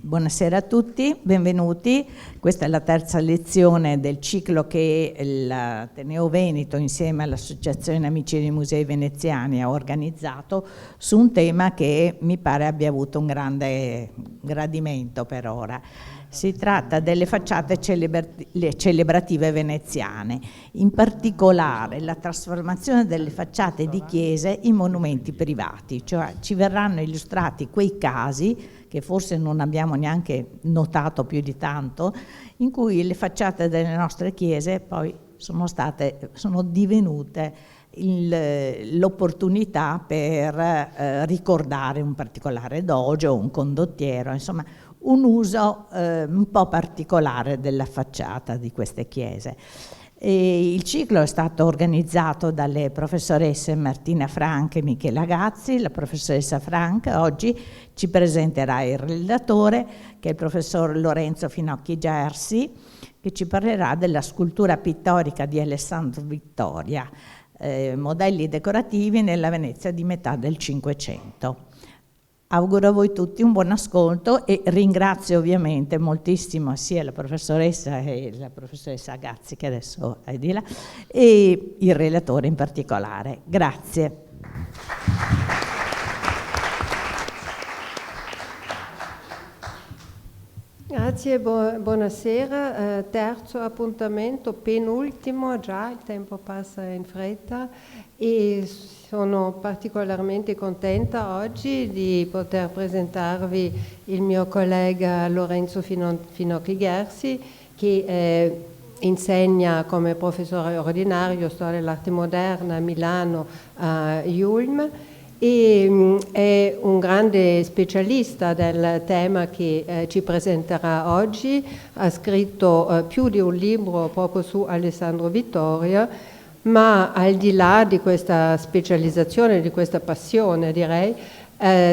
Buonasera a tutti, benvenuti. Questa è la terza lezione del ciclo che l'Ateneo Veneto insieme all'Associazione Amici dei Musei Veneziani ha organizzato su un tema che mi pare abbia avuto un grande gradimento per ora. Si tratta delle facciate celebrative veneziane, in particolare la trasformazione delle facciate di chiese in monumenti privati, cioè ci verranno illustrati quei casi che forse non abbiamo neanche notato più di tanto, in cui le facciate delle nostre chiese poi sono divenute l'opportunità per ricordare un particolare doge o un condottiero, insomma un uso un po' particolare della facciata di queste chiese. E il ciclo è stato organizzato dalle professoresse Martina Frank e Michela Gazzi. La professoressa Frank oggi ci presenterà il relatore, che è il professor Lorenzo Finocchi Gersi, che ci parlerà della scultura pittorica di Alessandro Vittoria, modelli decorativi nella Venezia di metà del Cinquecento. Auguro a voi tutti un buon ascolto e ringrazio ovviamente moltissimo sia la professoressa e la professoressa Gazzi, che adesso è di là, e il relatore in particolare. Grazie. Grazie, buonasera. Terzo appuntamento, penultimo, già il tempo passa in fretta e sono particolarmente contenta oggi di poter presentarvi il mio collega Lorenzo Finocchi Gersi, che insegna come professore ordinario storia dell'arte moderna a Milano a Ulm e è un grande specialista del tema che ci presenterà oggi. Ha scritto più di un libro proprio su Alessandro Vittoria, ma al di là di questa specializzazione, di questa passione direi,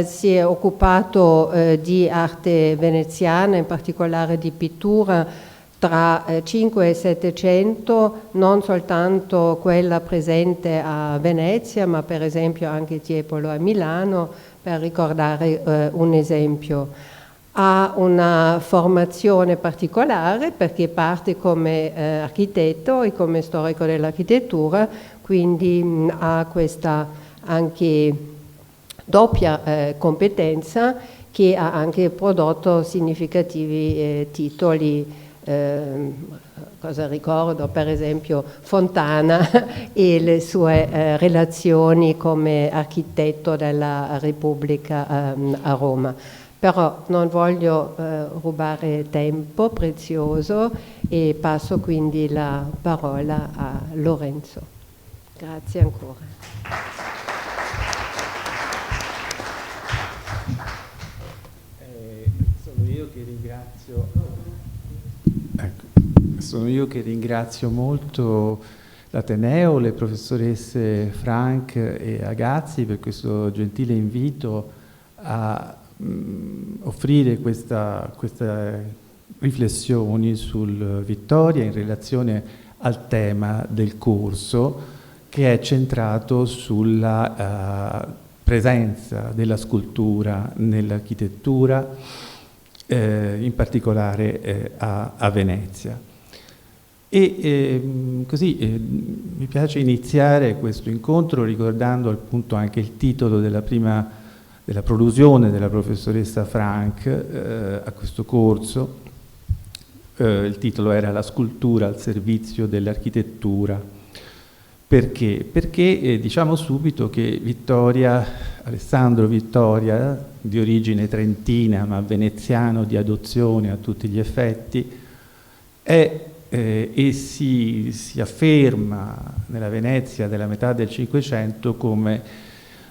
si è occupato di arte veneziana, in particolare di pittura tra 5 e 700, non soltanto quella presente a Venezia, ma per esempio anche Tiepolo a Milano, per ricordare un esempio. Ha una formazione particolare perché parte come architetto e come storico dell'architettura, quindi ha questa anche doppia competenza, che ha anche prodotto significativi titoli. Cosa ricordo? Per esempio Fontana e le sue relazioni come architetto della Repubblica a Roma. Però non voglio rubare tempo prezioso e passo quindi la parola a Lorenzo. Grazie ancora. Sono io che ringrazio molto l'Ateneo, le professoresse Frank e Agazzi per questo gentile invito a offrire queste riflessioni sul Vittoria in relazione al tema del corso, che è centrato sulla presenza della scultura nell'architettura, in particolare a Venezia. Così mi piace iniziare questo incontro ricordando appunto anche il titolo della prolusione della professoressa Frank a questo corso. Il titolo era La scultura al servizio dell'architettura. Perché? Perché diciamo subito che Alessandro Vittoria, di origine trentina ma veneziano di adozione a tutti gli effetti, e si afferma nella Venezia della metà del Cinquecento come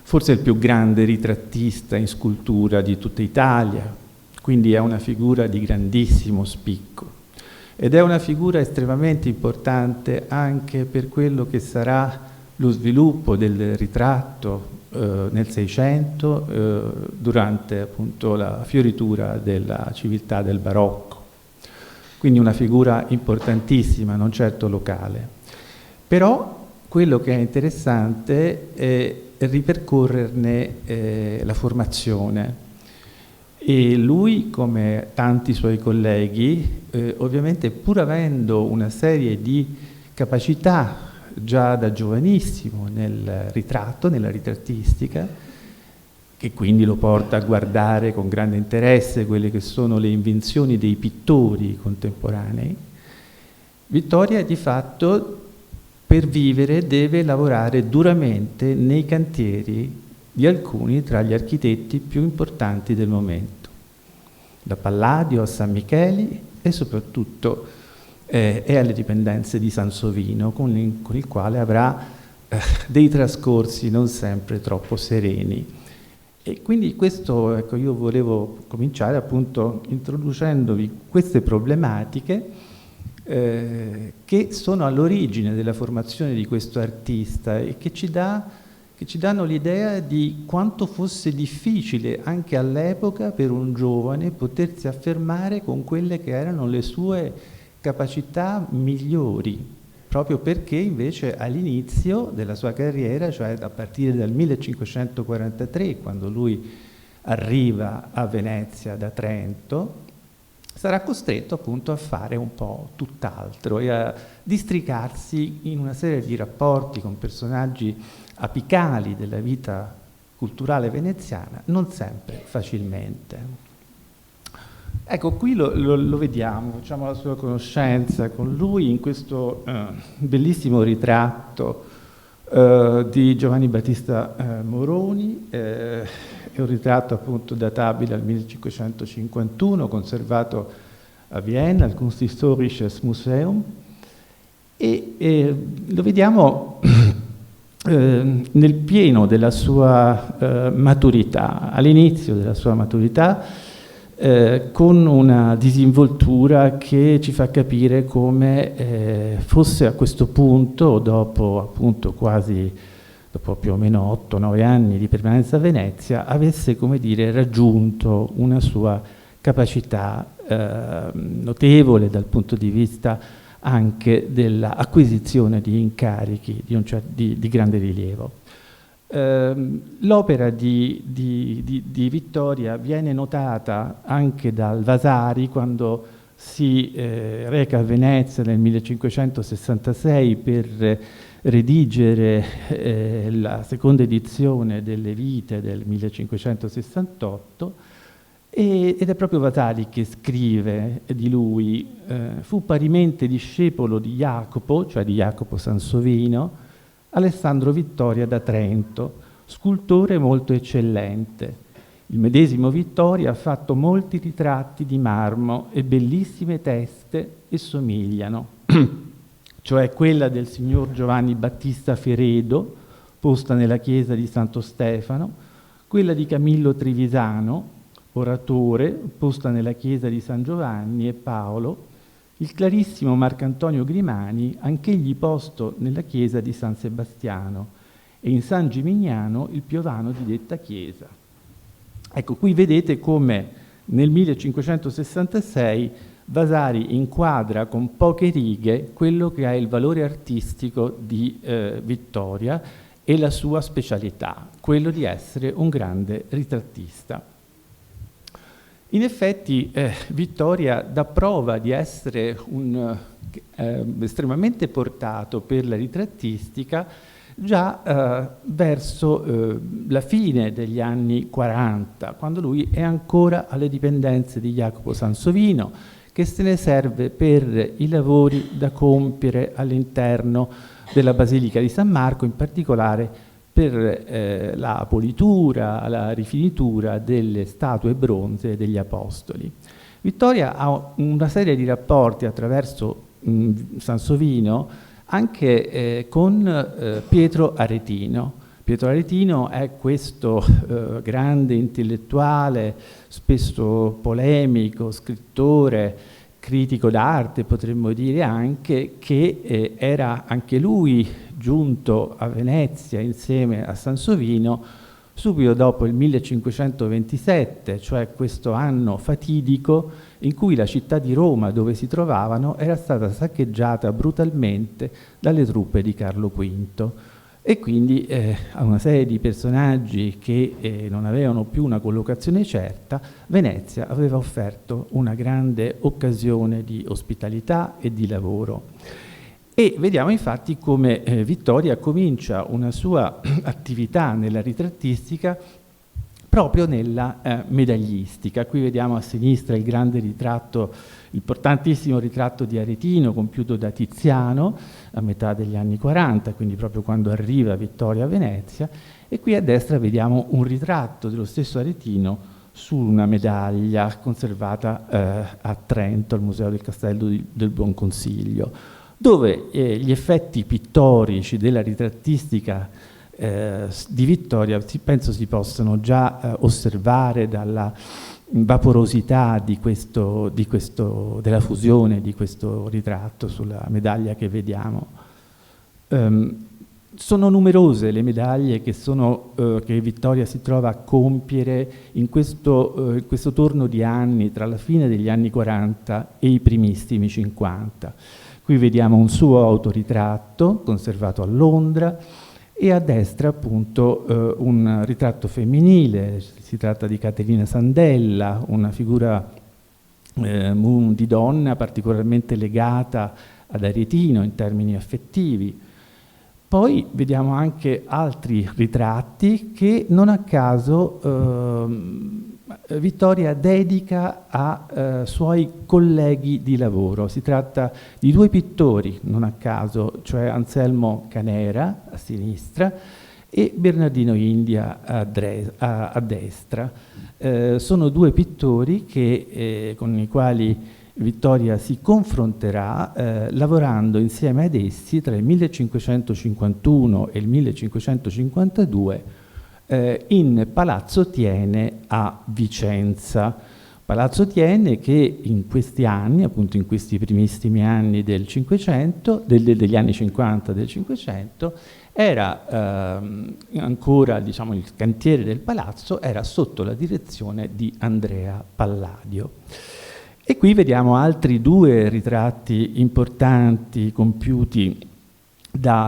forse il più grande ritrattista in scultura di tutta Italia, quindi è una figura di grandissimo spicco ed è una figura estremamente importante anche per quello che sarà lo sviluppo del ritratto nel Seicento durante appunto la fioritura della civiltà del Barocco. Quindi una figura importantissima, non certo locale. Però quello che è interessante è ripercorrerne la formazione E lui, come tanti suoi colleghi, ovviamente pur avendo una serie di capacità già da giovanissimo nel ritratto, nella ritrattistica, che quindi lo porta a guardare con grande interesse quelle che sono le invenzioni dei pittori contemporanei, Vittoria di fatto per vivere deve lavorare duramente nei cantieri di alcuni tra gli architetti più importanti del momento, da Palladio a San Micheli e soprattutto è alle dipendenze di Sansovino, con il quale avrà dei trascorsi non sempre troppo sereni. E quindi questo, ecco, io volevo cominciare appunto introducendovi queste problematiche che sono all'origine della formazione di questo artista e che ci danno l'idea di quanto fosse difficile anche all'epoca per un giovane potersi affermare con quelle che erano le sue capacità migliori, proprio perché invece all'inizio della sua carriera, cioè a partire dal 1543, quando lui arriva a Venezia da Trento, sarà costretto appunto a fare un po' tutt'altro e a districarsi in una serie di rapporti con personaggi apicali della vita culturale veneziana, non sempre facilmente. Ecco, qui lo vediamo, facciamo la sua conoscenza con lui in questo bellissimo ritratto di Giovanni Battista Moroni, è un ritratto appunto databile al 1551, conservato a Vienna, al Kunsthistorisches Museum, e lo vediamo nel pieno della sua maturità, all'inizio della sua maturità, con una disinvoltura che ci fa capire come fosse a questo punto, dopo appunto dopo più o meno 8-9 anni di permanenza a Venezia, avesse, come dire, raggiunto una sua capacità notevole dal punto di vista anche dell'acquisizione di incarichi di grande rilievo. L'opera di Vittoria viene notata anche dal Vasari quando si reca a Venezia nel 1566 per redigere la seconda edizione delle Vite del 1568, ed è proprio Vasari che scrive di lui: fu parimente discepolo di Jacopo, cioè di Jacopo Sansovino, Alessandro Vittoria da Trento, scultore molto eccellente. Il medesimo Vittoria ha fatto molti ritratti di marmo e bellissime teste e somigliano, cioè quella del signor Giovanni Battista Feredo, posta nella chiesa di Santo Stefano, quella di Camillo Trevisano, oratore, posta nella chiesa di San Giovanni e Paolo, il clarissimo Marcantonio Grimani, anch'egli posto nella chiesa di San Sebastiano, e in San Gimignano il piovano di detta chiesa. Ecco, qui vedete come nel 1566 Vasari inquadra con poche righe quello che è il valore artistico di Vittoria e la sua specialità, quello di essere un grande ritrattista. In effetti Vittoria dà prova di essere estremamente portato per la ritrattistica già verso la fine degli anni 40, quando lui è ancora alle dipendenze di Jacopo Sansovino, che se ne serve per i lavori da compiere all'interno della Basilica di San Marco, in particolare per la politura, la rifinitura delle statue bronzee degli Apostoli. Vittoria ha una serie di rapporti attraverso Sansovino anche con Pietro Aretino. Pietro Aretino è questo grande intellettuale, spesso polemico, scrittore, critico d'arte, potremmo dire anche, che era anche lui giunto a Venezia insieme a Sansovino subito dopo il 1527, cioè questo anno fatidico in cui la città di Roma, dove si trovavano, era stata saccheggiata brutalmente dalle truppe di Carlo V. e quindi a una serie di personaggi che non avevano più una collocazione certa, Venezia aveva offerto una grande occasione di ospitalità e di lavoro. E vediamo infatti come Vittoria comincia una sua attività nella ritrattistica proprio nella medagliistica. Qui vediamo a sinistra il grande ritratto, l'importantissimo ritratto di Aretino compiuto da Tiziano a metà degli anni 40, quindi proprio quando arriva Vittoria a Venezia, e qui a destra vediamo un ritratto dello stesso Aretino su una medaglia conservata a Trento, al Museo del Castello del Buon Consiglio, dove gli effetti pittorici della ritrattistica di Vittoria penso si possono già osservare dalla vaporosità della fusione di questo ritratto sulla medaglia che vediamo. Sono numerose le medaglie che Vittoria si trova a compiere in questo torno di anni tra la fine degli anni 40 e i primissimi 50. Qui vediamo un suo autoritratto conservato a Londra e a destra appunto un ritratto femminile, si tratta di Caterina Sandella, una figura di donna particolarmente legata ad Aretino in termini affettivi. Poi vediamo anche altri ritratti che non a caso Vittoria dedica a suoi colleghi di lavoro. Si tratta di due pittori, non a caso, cioè Anselmo Canera a sinistra e Bernardino India a destra. Sono due pittori con i quali Vittoria si confronterà lavorando insieme ad essi tra il 1551 e il 1552 in Palazzo Thiene a Vicenza. Palazzo Thiene che in questi anni, appunto in questi primissimi anni del Cinquecento, degli anni 50 del Cinquecento, era ancora, diciamo, il cantiere del palazzo era sotto la direzione di Andrea Palladio. E qui vediamo altri due ritratti importanti compiuti da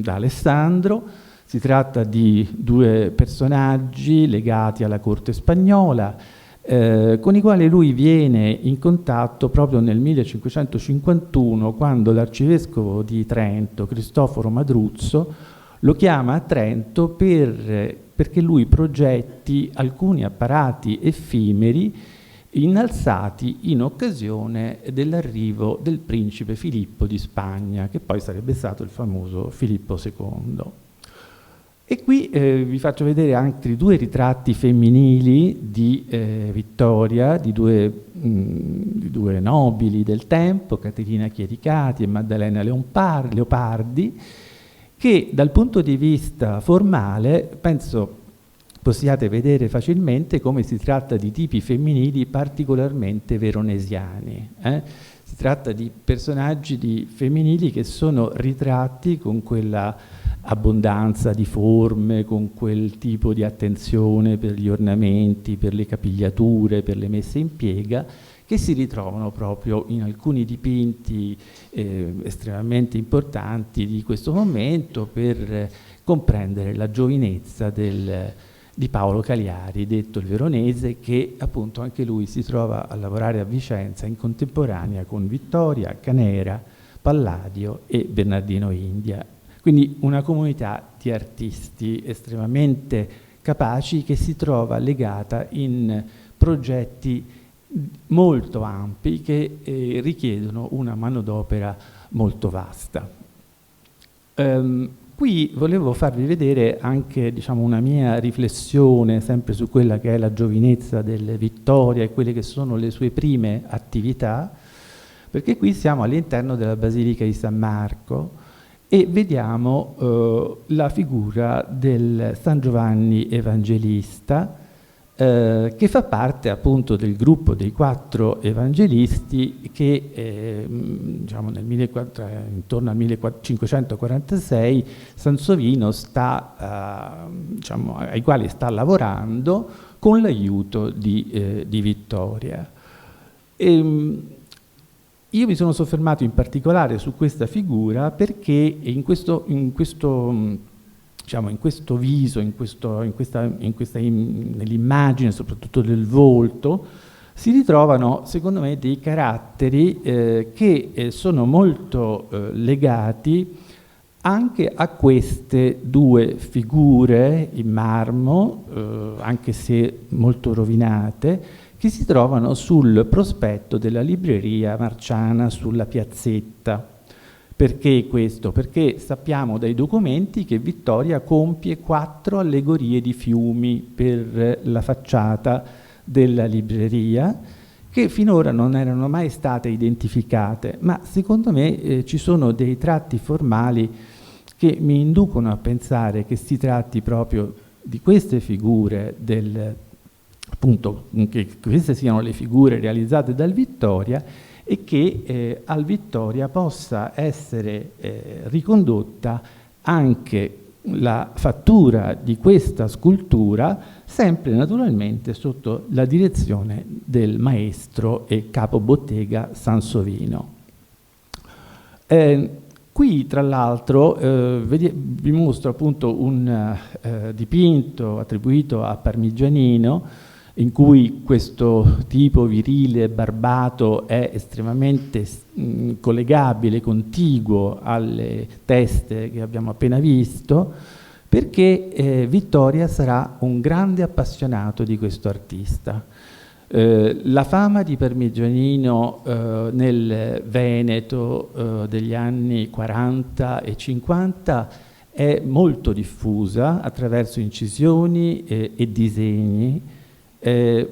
Alessandro. Si tratta di due personaggi legati alla corte spagnola, con i quali lui viene in contatto proprio nel 1551, quando l'arcivescovo di Trento, Cristoforo Madruzzo, lo chiama a Trento perché lui progetti alcuni apparati effimeri innalzati in occasione dell'arrivo del principe Filippo di Spagna, che poi sarebbe stato il famoso Filippo II. E qui vi faccio vedere altri due ritratti femminili di Vittoria, di due nobili del tempo, Caterina Chiericati e Maddalena Leopardi, che dal punto di vista formale penso possiate vedere facilmente come si tratta di tipi femminili particolarmente veronesiani. Si tratta di personaggi femminili che sono ritratti con quella abbondanza di forme, con quel tipo di attenzione per gli ornamenti, per le capigliature, per le messe in piega, che si ritrovano proprio in alcuni dipinti estremamente importanti di questo momento per comprendere la giovinezza di Paolo Cagliari, detto il veronese, che appunto anche lui si trova a lavorare a Vicenza in contemporanea con Vittoria, Canera, Palladio e Bernardino India. Quindi una comunità di artisti estremamente capaci che si trova legata in progetti molto ampi che richiedono una manodopera molto vasta. Qui volevo farvi vedere anche, diciamo, una mia riflessione sempre su quella che è la giovinezza del Vittoria e quelle che sono le sue prime attività, perché qui siamo all'interno della Basilica di San Marco e vediamo la figura del San Giovanni Evangelista, che fa parte appunto del gruppo dei 4 evangelisti che diciamo intorno al 1546 Sansovino diciamo, ai quali sta lavorando con l'aiuto di Vittoria. io mi sono soffermato in particolare su questa figura perché in questo viso, nell'immagine soprattutto del volto, si ritrovano secondo me dei caratteri che sono molto legati anche a queste due figure in marmo, anche se molto rovinate, che si trovano sul prospetto della libreria Marciana sulla piazzetta. Perché questo? Perché sappiamo dai documenti che Vittoria compie 4 allegorie di fiumi per la facciata della libreria, che finora non erano mai state identificate, ma secondo me ci sono dei tratti formali che mi inducono a pensare che si tratti proprio di queste figure appunto, che queste siano le figure realizzate dal Vittoria e che al Vittoria possa essere ricondotta anche la fattura di questa scultura, sempre naturalmente sotto la direzione del maestro e capobottega Sansovino. Qui tra l'altro vi mostro appunto un dipinto attribuito a Parmigianino, in cui questo tipo virile barbato è estremamente collegabile, contiguo alle teste che abbiamo appena visto, perché Vittoria sarà un grande appassionato di questo artista. La fama di Parmigianino nel Veneto degli anni 40 e 50 è molto diffusa attraverso incisioni e disegni,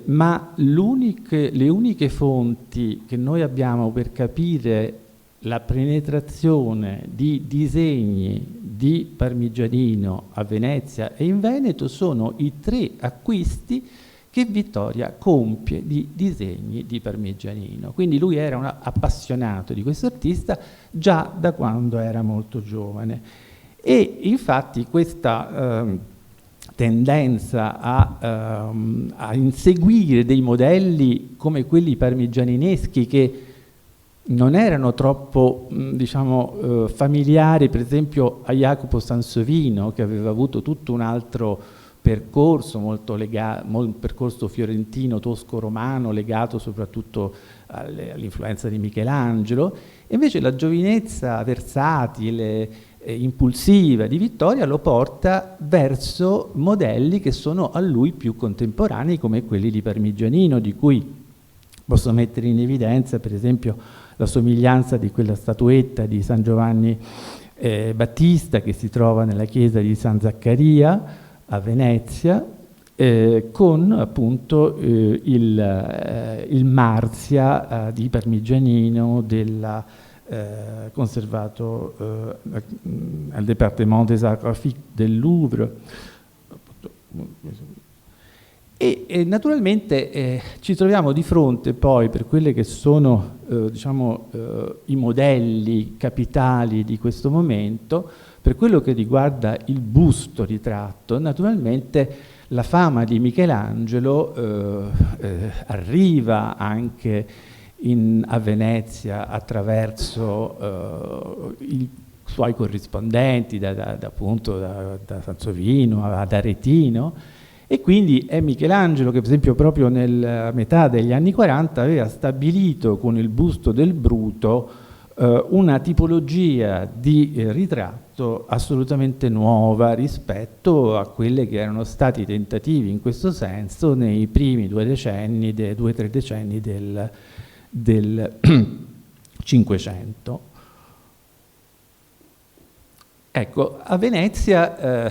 ma le uniche fonti che noi abbiamo per capire la penetrazione di disegni di Parmigianino a Venezia e in Veneto sono i 3 acquisti che Vittoria compie di disegni di Parmigianino. Quindi lui era un appassionato di questo artista già da quando era molto giovane. E infatti questa tendenza a inseguire dei modelli come quelli parmigianineschi, che non erano troppo familiari per esempio a Jacopo Sansovino, che aveva avuto tutto un altro percorso un percorso fiorentino tosco-romano legato soprattutto all'influenza di Michelangelo, e invece la giovinezza versatile, impulsiva di Vittoria lo porta verso modelli che sono a lui più contemporanei, come quelli di Parmigianino, di cui posso mettere in evidenza per esempio la somiglianza di quella statuetta di San Giovanni Battista che si trova nella chiesa di San Zaccaria a Venezia, con appunto il Marzia di Parmigianino conservato al Département des Arts Graphiques del Louvre. E naturalmente ci troviamo di fronte poi, per quelle che sono i modelli capitali di questo momento, per quello che riguarda il busto ritratto, naturalmente la fama di Michelangelo arriva anche a Venezia attraverso i suoi corrispondenti, appunto da Sansovino ad Aretino, e quindi è Michelangelo che per esempio proprio nella metà degli anni 40 aveva stabilito con il busto del Bruto una tipologia di ritratto assolutamente nuova rispetto a quelle che erano stati i tentativi in questo senso nei primi 2-3 decenni del Cinquecento. Ecco, a Venezia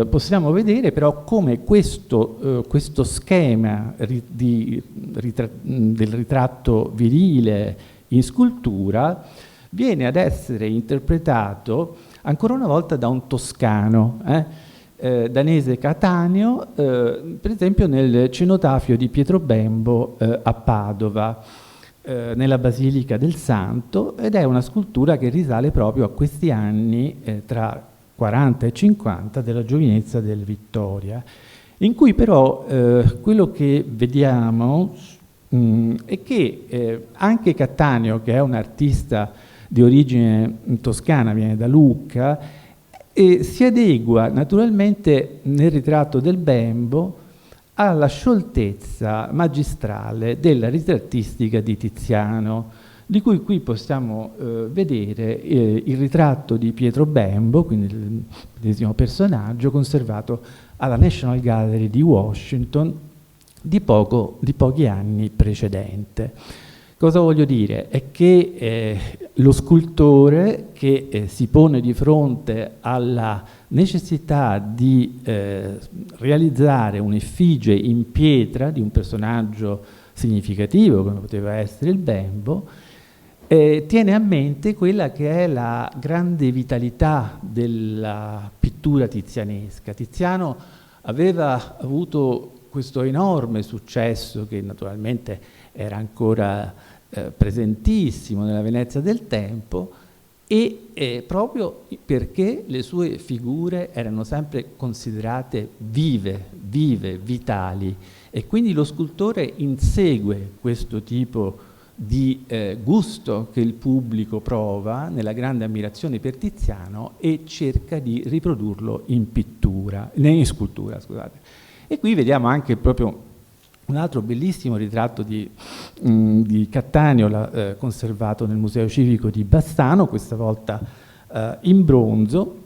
possiamo vedere però come questo schema del ritratto virile in scultura viene ad essere interpretato ancora una volta da un toscano, danese Cattaneo, per esempio nel cenotafio di Pietro Bembo a Padova, nella Basilica del Santo, ed è una scultura che risale proprio a questi anni tra 40 e 50 della giovinezza del Vittoria, in cui però quello che vediamo e che anche Cattaneo, che è un artista di origine toscana, viene da Lucca, si adegua naturalmente nel ritratto del bembo alla scioltezza magistrale della ritrattistica di Tiziano, di cui qui possiamo vedere il ritratto di Pietro Bembo, quindi il medesimo personaggio, conservato alla National Gallery di Washington di pochi anni precedente. Cosa voglio dire? È che lo scultore che si pone di fronte alla necessità di realizzare un'effigie in pietra di un personaggio significativo, come poteva essere il bembo, tiene a mente quella che è la grande vitalità della pittura tizianesca. Tiziano aveva avuto questo enorme successo, che naturalmente era ancora presentissimo nella Venezia del tempo, e proprio perché le sue figure erano sempre considerate vive, vitali, e quindi lo scultore insegue questo tipo di gusto che il pubblico prova nella grande ammirazione per Tiziano e cerca di riprodurlo in scultura, scusate. E qui vediamo anche proprio un altro bellissimo ritratto di Cattaneo, conservato nel Museo Civico di Bassano, questa volta in bronzo,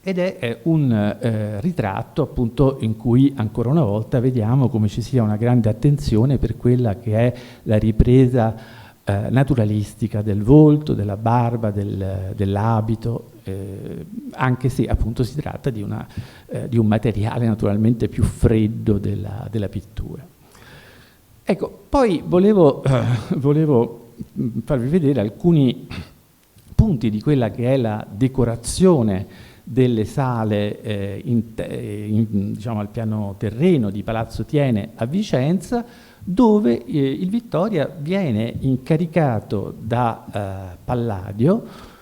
ed è un ritratto appunto in cui ancora una volta vediamo come ci sia una grande attenzione per quella che è la ripresa naturalistica del volto, della barba, dell'abito, anche se appunto si tratta di un materiale naturalmente più freddo della pittura. Ecco, poi volevo farvi vedere alcuni punti di quella che è la decorazione delle sale diciamo al piano terreno di Palazzo Thiene a Vicenza, dove il Vittoria viene incaricato da Palladio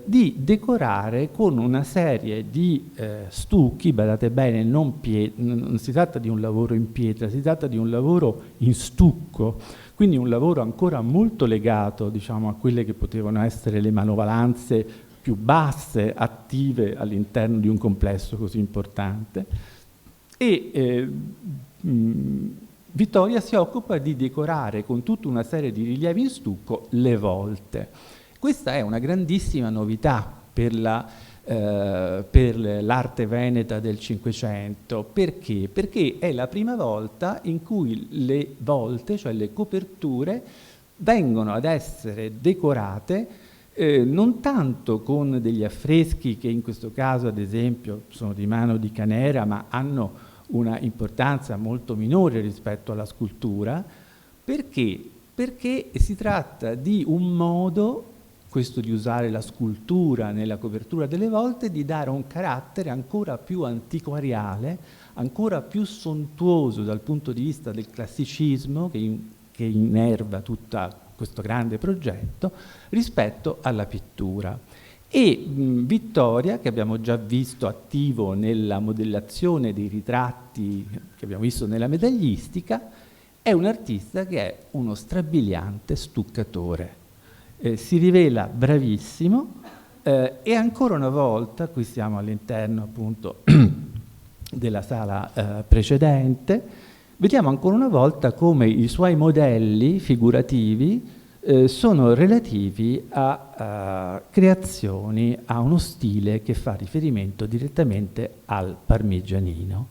di decorare con una serie di stucchi. Badate bene, non si tratta di un lavoro in pietra, si tratta di un lavoro in stucco, quindi un lavoro ancora molto legato, diciamo, a quelle che potevano essere le manovalanze più basse, attive all'interno di un complesso così importante. E Vittoria si occupa di decorare con tutta una serie di rilievi in stucco le volte. Questa è una grandissima novità per l'arte veneta del Cinquecento. Perché? Perché è la prima volta in cui le volte, cioè le coperture, vengono ad essere decorate non tanto con degli affreschi che in questo caso ad esempio sono di mano di Canera, ma hanno una importanza molto minore rispetto alla scultura. Perché? Perché si tratta di un modo, questo di usare la scultura nella copertura delle volte, di dare un carattere ancora più antiquariale, ancora più sontuoso dal punto di vista del classicismo che innerva tutto questo grande progetto rispetto alla pittura. E Vittoria, che abbiamo già visto attivo nella modellazione dei ritratti che abbiamo visto nella medaglistica, è un artista che è uno strabiliante stuccatore. Si rivela bravissimo e ancora una volta, qui siamo all'interno appunto della sala precedente, vediamo ancora una volta come i suoi modelli figurativi sono relativi a creazioni, a uno stile che fa riferimento direttamente al parmigianino.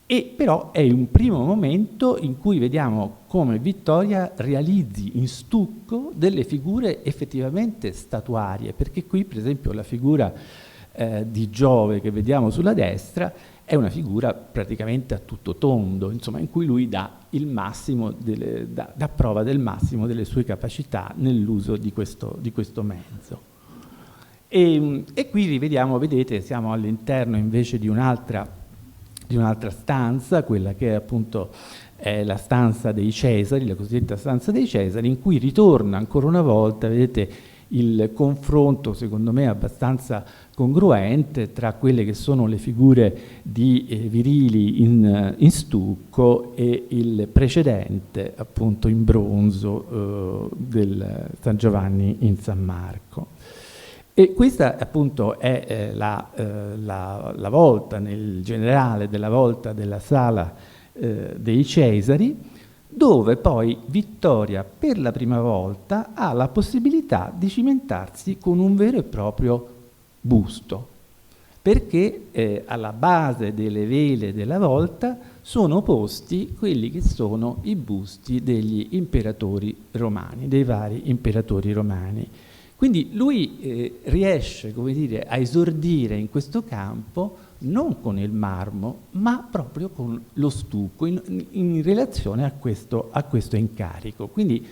E però è un primo momento in cui vediamo come Vittoria realizzi in stucco delle figure effettivamente statuarie, perché qui per esempio la figura di Giove che vediamo sulla destra è una figura praticamente a tutto tondo, insomma, in cui lui dà il massimo dà prova del massimo delle sue capacità nell'uso di questo mezzo. E qui rivediamo, vedete, siamo all'interno invece di un'altra stanza, quella che è appunto la stanza dei Cesari, la cosiddetta stanza dei Cesari, in cui ritorna ancora una volta, vedete, il confronto, secondo me abbastanza congruente, tra quelle che sono le figure di virili in stucco e il precedente, appunto in bronzo, del San Giovanni in San Marco. E questa appunto è la volta nel generale della volta della Sala dei Cesari, dove poi Vittoria per la prima volta ha la possibilità di cimentarsi con un vero e proprio busto, perché alla base delle vele della volta sono posti quelli che sono i busti degli imperatori romani, dei vari imperatori romani. Quindi lui riesce, come dire, a esordire in questo campo non con il marmo, ma proprio con lo stucco, in relazione a questo incarico. Quindi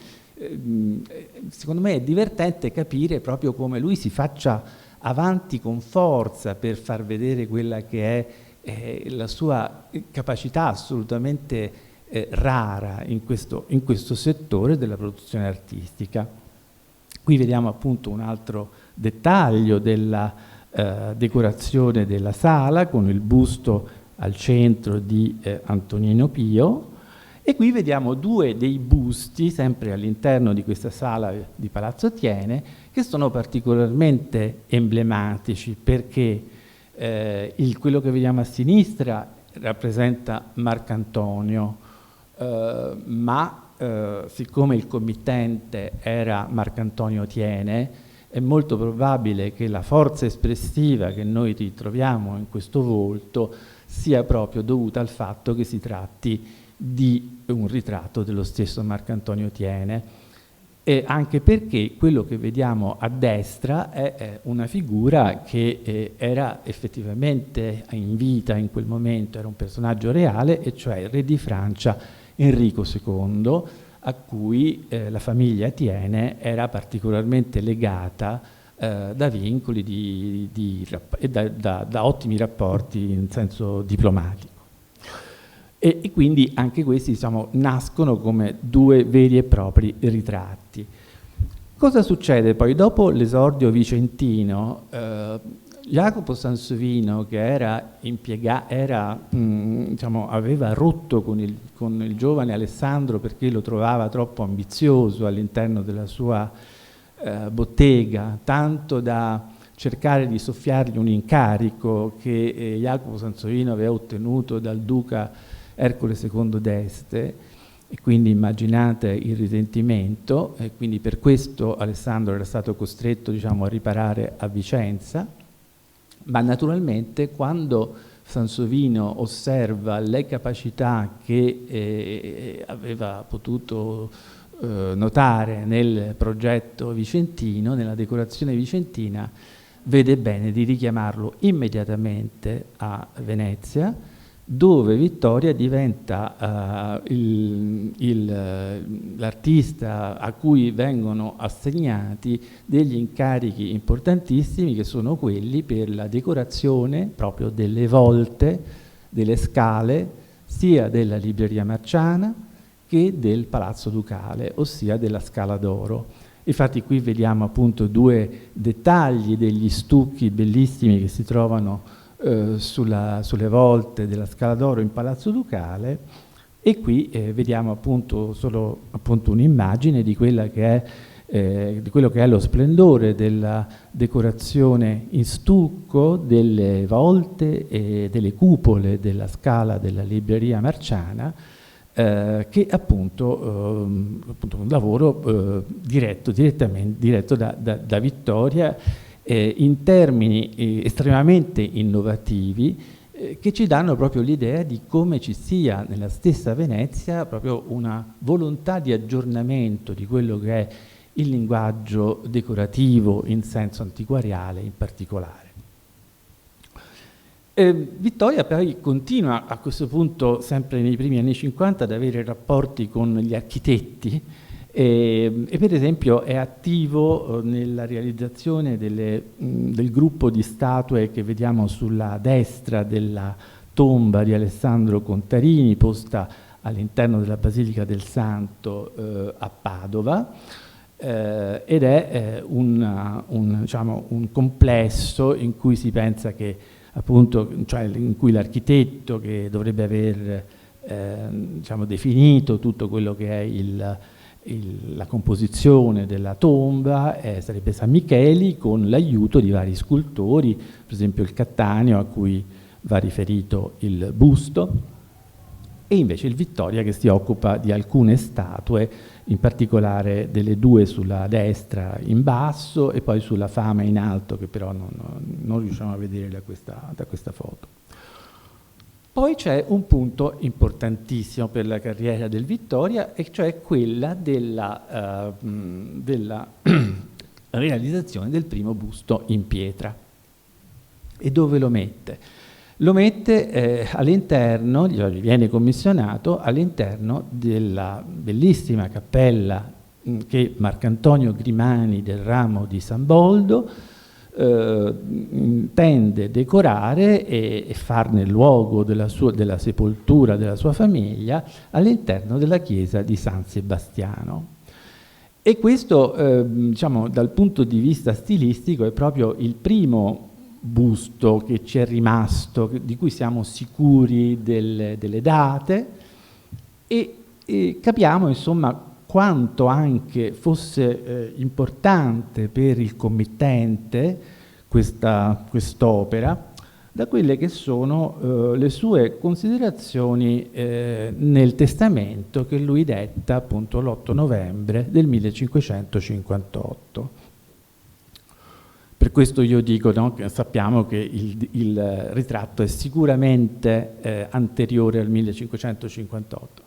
secondo me è divertente capire proprio come lui si faccia avanti con forza per far vedere quella che è la sua capacità assolutamente rara in questo settore della produzione artistica. Qui vediamo appunto un altro dettaglio della decorazione della sala, con il busto al centro di Antonino Pio, e qui vediamo due dei busti, sempre all'interno di questa sala di Palazzo Thiene, che sono particolarmente emblematici, perché quello che vediamo a sinistra rappresenta Marcantonio, ma siccome il committente era Marcantonio Thiene, è molto probabile che la forza espressiva che noi ritroviamo in questo volto sia proprio dovuta al fatto che si tratti di un ritratto dello stesso Marcantonio Thiene, e anche perché quello che vediamo a destra è una figura che era effettivamente in vita in quel momento, era un personaggio reale, e cioè il re di Francia Enrico II, a cui la famiglia Thiene era particolarmente legata da vincoli e da ottimi rapporti in senso diplomatico. E quindi anche questi, diciamo, nascono come due veri e propri ritratti. Cosa succede poi? Dopo l'esordio vicentino, Jacopo Sansovino, che diciamo, aveva rotto con il giovane Alessandro perché lo trovava troppo ambizioso all'interno della sua bottega, tanto da cercare di soffiargli un incarico che Jacopo Sansovino aveva ottenuto dal duca Ercole II d'Este, e quindi immaginate il risentimento, e quindi per questo Alessandro era stato costretto, diciamo, a riparare a Vicenza. Ma naturalmente quando Sansovino osserva le capacità che aveva potuto notare nel progetto vicentino, nella decorazione vicentina, vede bene di richiamarlo immediatamente a Venezia, dove Vittoria diventa l'artista a cui vengono assegnati degli incarichi importantissimi, che sono quelli per la decorazione proprio delle volte, delle scale, sia della Libreria Marciana che del Palazzo Ducale, ossia della Scala d'Oro. Infatti qui vediamo appunto due dettagli degli stucchi bellissimi che si trovano sulle volte della Scala d'Oro in Palazzo Ducale, e qui vediamo appunto solo un'immagine di quella che è di quello che è lo splendore della decorazione in stucco delle volte e delle cupole della Scala della Libreria Marciana, che appunto un lavoro diretto da Vittoria, in termini estremamente innovativi, che ci danno proprio l'idea di come ci sia nella stessa Venezia proprio una volontà di aggiornamento di quello che è il linguaggio decorativo in senso antiquariale in particolare. Vittoria poi continua a questo punto, sempre nei primi anni 50, ad avere rapporti con gli architetti, e per esempio è attivo nella realizzazione del gruppo di statue che vediamo sulla destra della tomba di Alessandro Contarini, posta all'interno della Basilica del Santo a Padova, ed è un complesso in cui si pensa che appunto, cioè in cui l'architetto che dovrebbe aver definito tutto quello che è la composizione della tomba sarebbe San Micheli, con l'aiuto di vari scultori, per esempio il Cattaneo a cui va riferito il busto, e invece il Vittoria che si occupa di alcune statue, in particolare delle due sulla destra in basso e poi sulla Fama in alto, che però non riusciamo a vedere da questa foto. Poi c'è un punto importantissimo per la carriera del Vittoria, e cioè quella della realizzazione del primo busto in pietra. E dove lo mette? Lo mette all'interno, gli viene commissionato all'interno della bellissima cappella che Marcantonio Grimani del ramo di San Boldo intende decorare e farne il luogo della sepoltura della sua famiglia all'interno della chiesa di San Sebastiano. E questo, dal punto di vista stilistico, è proprio il primo busto che ci è rimasto, di cui siamo sicuri delle date, e capiamo insomma quanto anche fosse importante per il committente quest'opera, da quelle che sono le sue considerazioni nel testamento che lui detta appunto l'8 novembre del 1558. Per questo io dico, no, che sappiamo che il ritratto è sicuramente anteriore al 1558.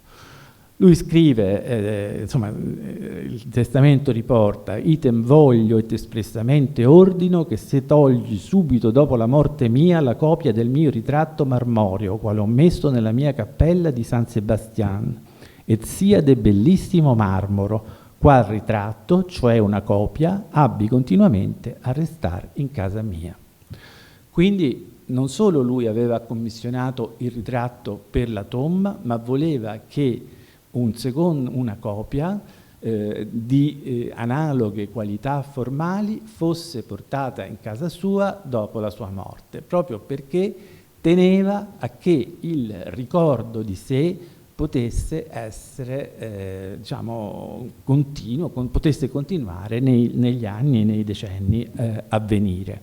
Lui scrive, il testamento riporta: item voglio et espressamente ordino che se togli subito dopo la morte mia la copia del mio ritratto marmoreo, quale ho messo nella mia cappella di San Sebastian, et sia de bellissimo marmoro, qual ritratto, cioè una copia, abbi continuamente a restare in casa mia. Quindi non solo lui aveva commissionato il ritratto per la tomba, ma voleva che una copia di analoghe qualità formali fosse portata in casa sua dopo la sua morte, proprio perché teneva a che il ricordo di sé potesse essere continuo, potesse continuare negli anni e nei decenni a venire.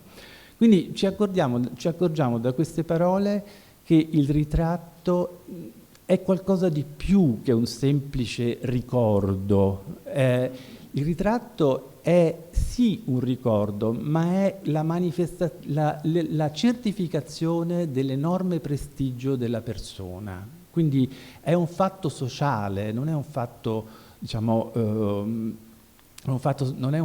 Quindi ci accorgiamo da queste parole che il ritratto è qualcosa di più che un semplice ricordo. Il ritratto è sì un ricordo, ma è la certificazione dell'enorme prestigio della persona. Quindi è un fatto sociale, non è un fatto, non è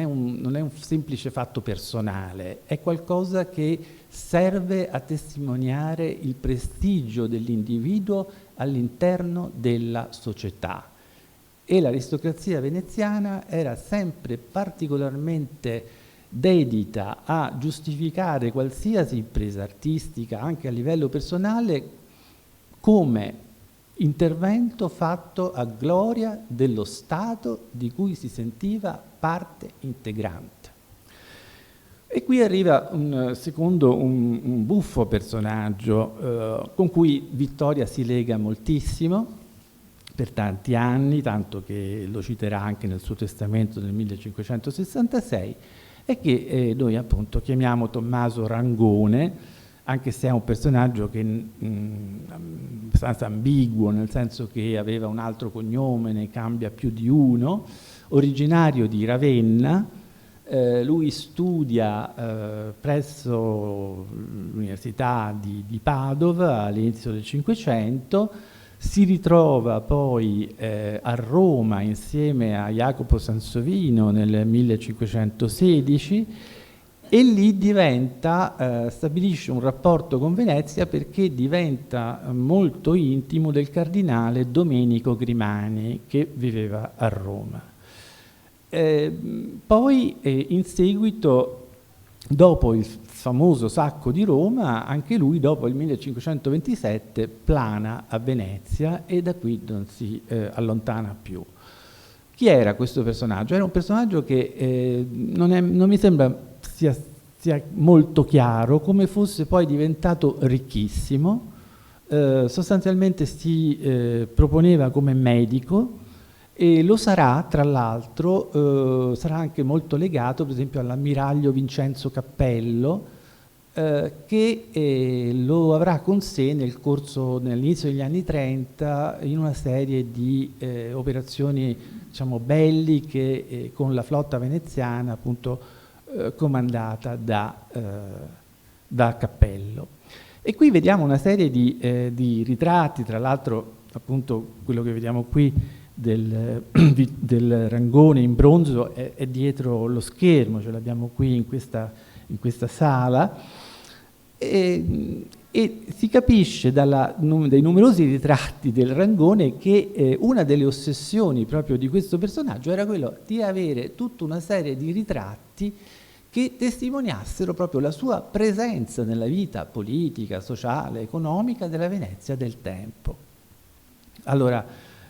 un semplice fatto personale, è qualcosa che serve a testimoniare il prestigio dell'individuo all'interno della società. E l'aristocrazia veneziana era sempre particolarmente dedita a giustificare qualsiasi impresa artistica, anche a livello personale, come intervento fatto a gloria dello Stato di cui si sentiva parte integrante. E qui arriva un buffo personaggio con cui Vittoria si lega moltissimo per tanti anni, tanto che lo citerà anche nel suo testamento del 1566, e che noi appunto chiamiamo Tommaso Rangone, anche se è un personaggio che abbastanza ambiguo, nel senso che aveva un altro cognome, ne cambia più di uno, originario di Ravenna. Lui studia presso l'Università di Padova all'inizio del Cinquecento, si ritrova poi a Roma insieme a Jacopo Sansovino nel 1516, e lì stabilisce un rapporto con Venezia perché diventa molto intimo del cardinale Domenico Grimani, che viveva a Roma. Poi in seguito, dopo il famoso sacco di Roma, anche lui dopo il 1527 plana a Venezia e da qui non si allontana più. Chi era questo personaggio? Era un personaggio che non mi sembra sia molto chiaro come fosse poi diventato ricchissimo. Sostanzialmente si proponeva come medico e lo sarà, tra l'altro, sarà anche molto legato per esempio all'ammiraglio Vincenzo Cappello, che lo avrà con sé nell'inizio degli anni 30 in una serie di operazioni, diciamo, belliche con la flotta veneziana, appunto comandata da Cappello. E qui vediamo una serie di ritratti, tra l'altro appunto quello che vediamo qui del Rangone in bronzo è dietro lo schermo, ce l'abbiamo qui in questa sala, e si capisce dai numerosi ritratti del Rangone che una delle ossessioni proprio di questo personaggio era quello di avere tutta una serie di ritratti che testimoniassero proprio la sua presenza nella vita politica, sociale, economica della Venezia del tempo. Allora,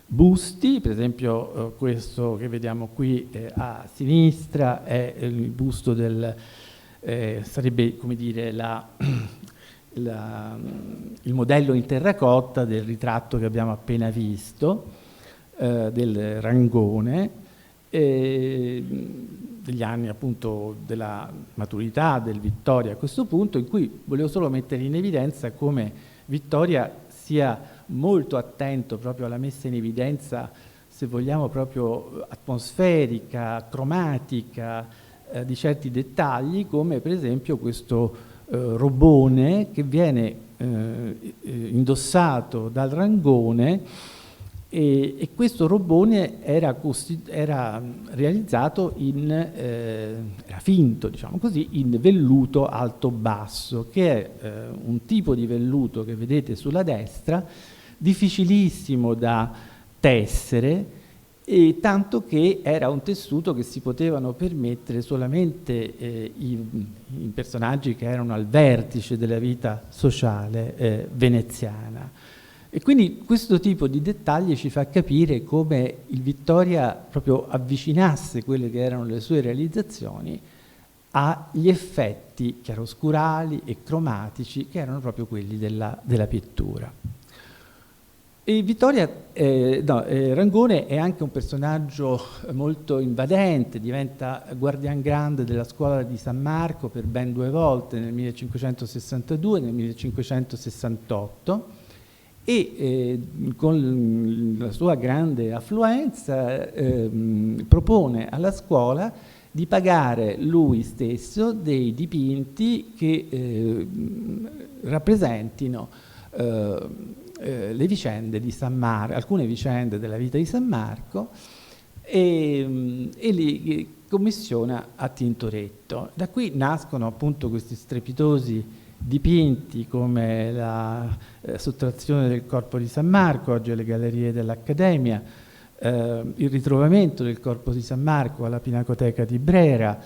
busti, per esempio questo che vediamo qui a sinistra è il busto sarebbe, come dire, il modello in terracotta del ritratto che abbiamo appena visto, del Rangone, degli anni appunto della maturità del Vittoria a questo punto, in cui volevo solo mettere in evidenza come Vittoria sia molto attento proprio alla messa in evidenza, se vogliamo, proprio atmosferica, cromatica, di certi dettagli, come per esempio questo robone che viene indossato dal Rangone, e questo robone era realizzato era finto, diciamo così, in velluto alto-basso, che è un tipo di velluto che vedete sulla destra, difficilissimo da tessere, e tanto che era un tessuto che si potevano permettere solamente i personaggi che erano al vertice della vita sociale veneziana. E quindi questo tipo di dettagli ci fa capire come il Vittoria proprio avvicinasse quelle che erano le sue realizzazioni agli effetti chiaroscurali e cromatici che erano proprio quelli della pittura. E Rangone è anche un personaggio molto invadente, diventa guardian grande della scuola di San Marco per ben 2 volte, nel 1562 e nel 1568, e con la sua grande affluenza propone alla scuola di pagare lui stesso dei dipinti che rappresentino le vicende di San Marco, alcune vicende della vita di San Marco, e li commissiona a Tintoretto. Da qui nascono appunto questi strepitosi dipinti come la sottrazione del corpo di San Marco, oggi alle gallerie dell'Accademia, il ritrovamento del corpo di San Marco alla Pinacoteca di Brera,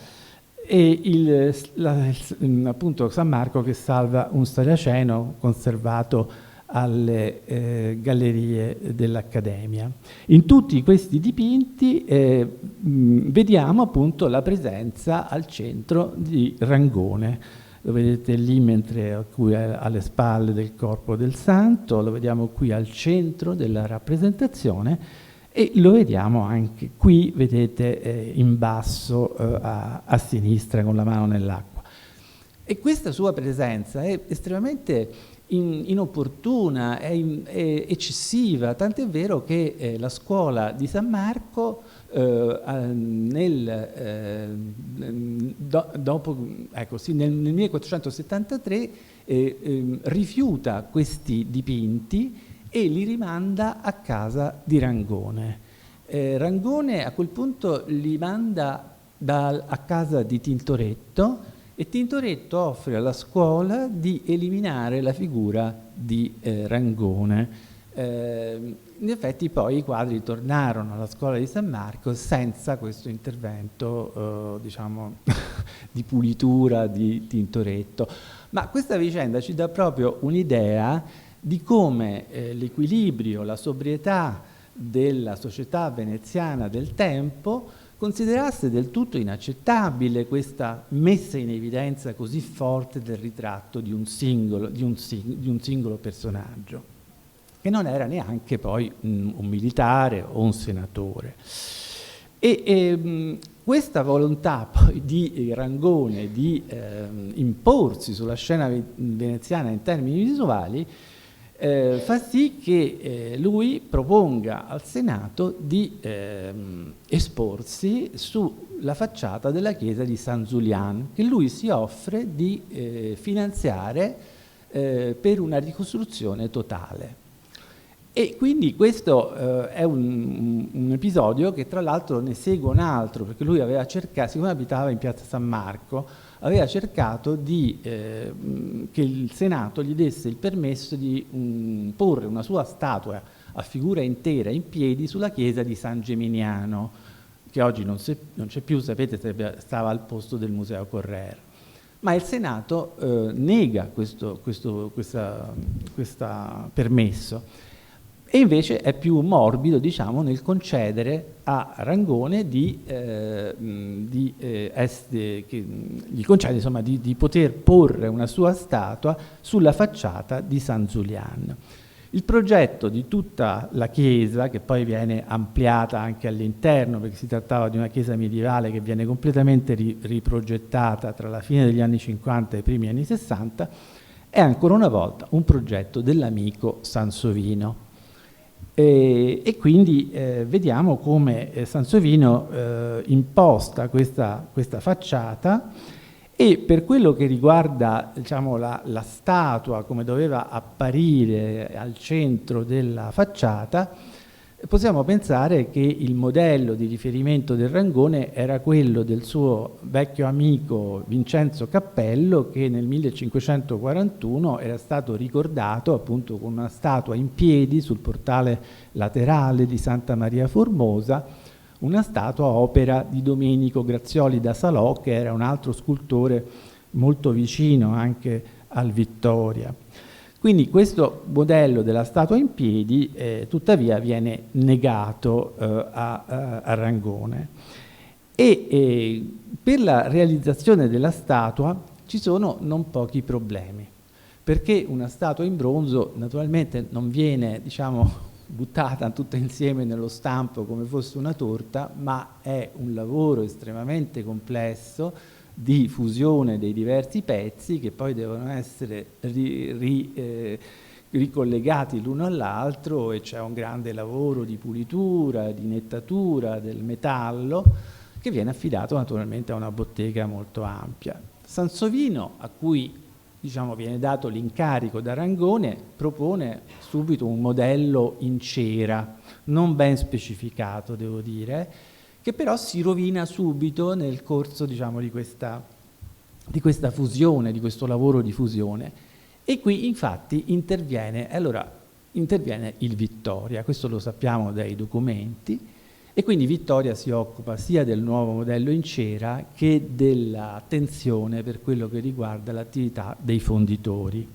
e appunto San Marco che salva un Saraceno conservato alle gallerie dell'Accademia. In tutti questi dipinti vediamo appunto la presenza al centro di Rangone. Lo vedete lì mentre qui alle spalle del corpo del santo, lo vediamo qui al centro della rappresentazione e lo vediamo anche qui, vedete, in basso a sinistra con la mano nell'acqua. E questa sua presenza è estremamente inopportuna, è eccessiva, tant'è vero che la scuola di San Marco nel 1473 rifiuta questi dipinti e li rimanda a casa di Rangone. Rangone a quel punto li manda a casa di Tintoretto, e Tintoretto offre alla scuola di eliminare la figura di Rangone. In effetti poi i quadri tornarono alla scuola di San Marco senza questo intervento diciamo di pulitura di Tintoretto, ma questa vicenda ci dà proprio un'idea di come l'equilibrio, la sobrietà, della società veneziana del tempo considerasse del tutto inaccettabile questa messa in evidenza così forte del ritratto di un singolo personaggio, che non era neanche poi un militare o un senatore. Questa volontà poi di Rangone di imporsi sulla scena veneziana in termini visuali fa sì che lui proponga al Senato di esporsi sulla facciata della chiesa di San Zulian, che lui si offre di finanziare per una ricostruzione totale. E quindi questo è un episodio che tra l'altro ne segue un altro, perché lui aveva cercato, siccome abitava in piazza San Marco, aveva cercato che il Senato gli desse il permesso di porre una sua statua a figura intera in piedi sulla chiesa di San Geminiano, che oggi non c'è più, sapete, stava al posto del Museo Correr. Ma il Senato nega questo permesso. E invece è più morbido, diciamo, nel concedere a Rangone gli concede insomma di poter porre una sua statua sulla facciata di San Zulian. Il progetto di tutta la chiesa, che poi viene ampliata anche all'interno, perché si trattava di una chiesa medievale che viene completamente riprogettata tra la fine degli anni 50 e i primi anni 60, è ancora una volta un progetto dell'amico Sansovino. E quindi vediamo come Sansovino imposta questa facciata, e per quello che riguarda, diciamo, la statua come doveva apparire al centro della facciata, possiamo pensare che il modello di riferimento del Rangone era quello del suo vecchio amico Vincenzo Cappello, che nel 1541 era stato ricordato appunto con una statua in piedi sul portale laterale di Santa Maria Formosa, una statua opera di Domenico Grazioli da Salò, che era un altro scultore molto vicino anche al Vittoria. Quindi questo modello della statua in piedi tuttavia viene negato a Rangone. E per la realizzazione della statua ci sono non pochi problemi, perché una statua in bronzo naturalmente non viene, diciamo, buttata tutta insieme nello stampo come fosse una torta, ma è un lavoro estremamente complesso di fusione dei diversi pezzi che poi devono essere ricollegati l'uno all'altro, e c'è un grande lavoro di pulitura, di nettatura del metallo, che viene affidato naturalmente a una bottega molto ampia. Sansovino, a cui, diciamo, viene dato l'incarico da Rangone, propone subito un modello in cera, non ben specificato, devo dire, che però si rovina subito nel corso, diciamo, di questa fusione, di questo lavoro di fusione. E qui infatti interviene il Vittoria, questo lo sappiamo dai documenti, e quindi Vittoria si occupa sia del nuovo modello in cera che dell'attenzione per quello che riguarda l'attività dei fonditori.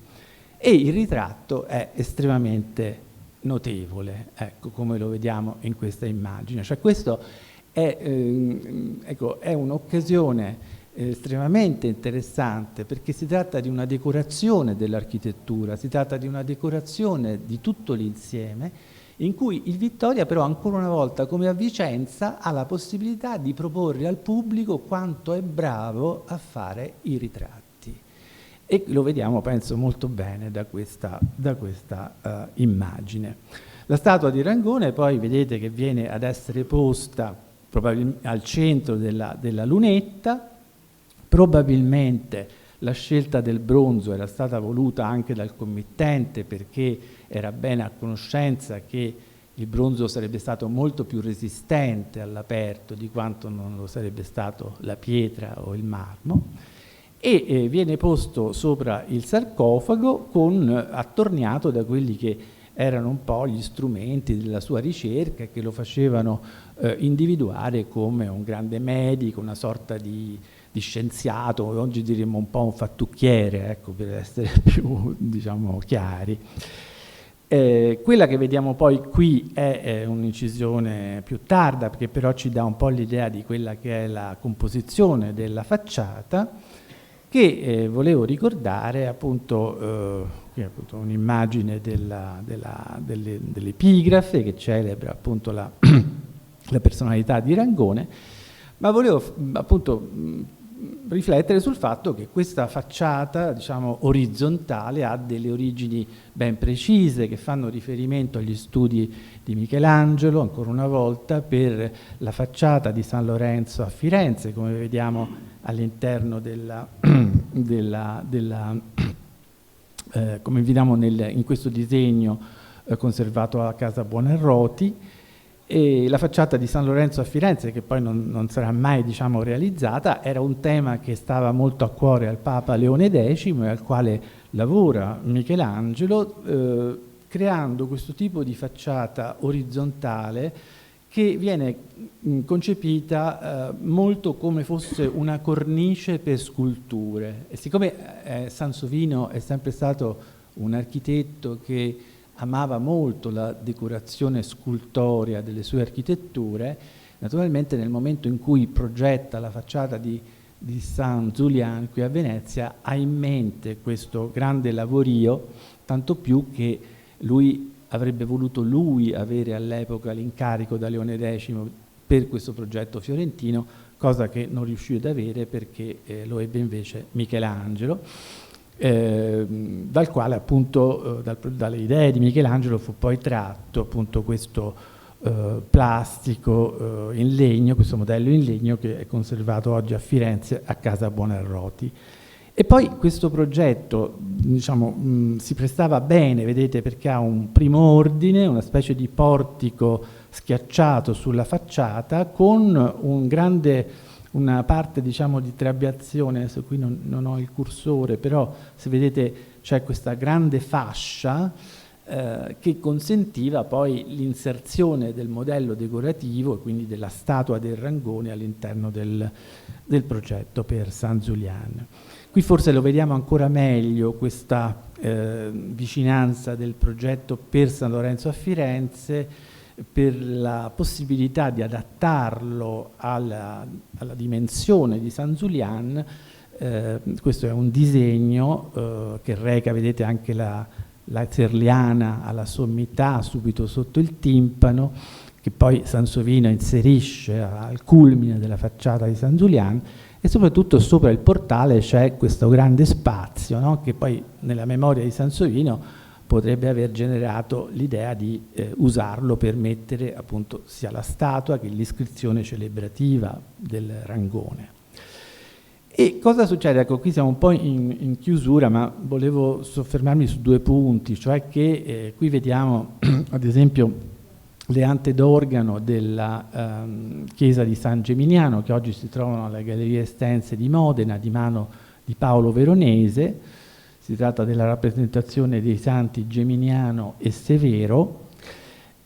E il ritratto è estremamente notevole, ecco, come lo vediamo in questa immagine. Cioè questo è un'occasione estremamente interessante, perché si tratta di una decorazione dell'architettura, si tratta di una decorazione di tutto l'insieme, in cui il Vittoria però ancora una volta, come a Vicenza, ha la possibilità di proporre al pubblico quanto è bravo a fare i ritratti. E lo vediamo, penso, molto bene da questa immagine. La statua di Rangone poi vedete che viene ad essere posta probabilmente al centro della lunetta. Probabilmente la scelta del bronzo era stata voluta anche dal committente, perché era bene a conoscenza che il bronzo sarebbe stato molto più resistente all'aperto di quanto non lo sarebbe stato la pietra o il marmo, e viene posto sopra il sarcofago attorniato da quelli che erano un po' gli strumenti della sua ricerca, che lo facevano individuare come un grande medico, una sorta di scienziato, oggi diremmo un po' un fattucchiere, ecco, per essere più, diciamo, chiari. Quella che vediamo poi qui è un'incisione più tarda, perché però ci dà un po' l'idea di quella che è la composizione della facciata, che volevo ricordare appunto, qui appunto un'immagine dell'epigrafe che celebra appunto la personalità di Rangone, ma volevo appunto riflettere sul fatto che questa facciata, diciamo, orizzontale ha delle origini ben precise che fanno riferimento agli studi di Michelangelo, ancora una volta, per la facciata di San Lorenzo a Firenze, come vediamo all'interno come vediamo in questo disegno conservato a Casa Buonarroti. E la facciata di San Lorenzo a Firenze, che poi non sarà mai, diciamo, realizzata, era un tema che stava molto a cuore al Papa Leone X e al quale lavora Michelangelo, creando questo tipo di facciata orizzontale che viene concepita molto come fosse una cornice per sculture. E siccome Sansovino è sempre stato un architetto che amava molto la decorazione scultorea delle sue architetture, naturalmente nel momento in cui progetta la facciata di San Zulian qui a Venezia ha in mente questo grande lavorio, tanto più che lui avrebbe voluto avere all'epoca l'incarico da Leone X per questo progetto fiorentino, cosa che non riuscì ad avere perché lo ebbe invece Michelangelo. Dal quale appunto dalle idee di Michelangelo fu poi tratto appunto questo plastico in legno, questo modello in legno che è conservato oggi a Firenze a Casa Buonarroti. E poi questo progetto, diciamo, si prestava bene, vedete, perché ha un primo ordine, una specie di portico schiacciato sulla facciata con una parte, diciamo, di trabeazione. Adesso qui non ho il cursore, però se vedete c'è questa grande fascia che consentiva poi l'inserzione del modello decorativo e quindi della statua del Rangone all'interno del progetto per San Zulian. Qui forse lo vediamo ancora meglio, questa vicinanza del progetto per San Lorenzo a Firenze, per la possibilità di adattarlo alla dimensione di San Zulian. Questo è un disegno che reca, vedete, anche la serliana alla sommità subito sotto il timpano, che poi Sansovino inserisce al culmine della facciata di San Zulian, e soprattutto sopra il portale c'è questo grande spazio, no? Che poi nella memoria di Sansovino potrebbe aver generato l'idea di usarlo per mettere appunto sia la statua che l'iscrizione celebrativa del Rangone. E cosa succede? Ecco, qui siamo un po' in chiusura, ma volevo soffermarmi su due punti, cioè che qui vediamo ad esempio le ante d'organo della chiesa di San Geminiano, che oggi si trovano alle Gallerie Estense di Modena, di mano di Paolo Veronese. Si tratta della rappresentazione dei santi Geminiano e Severo,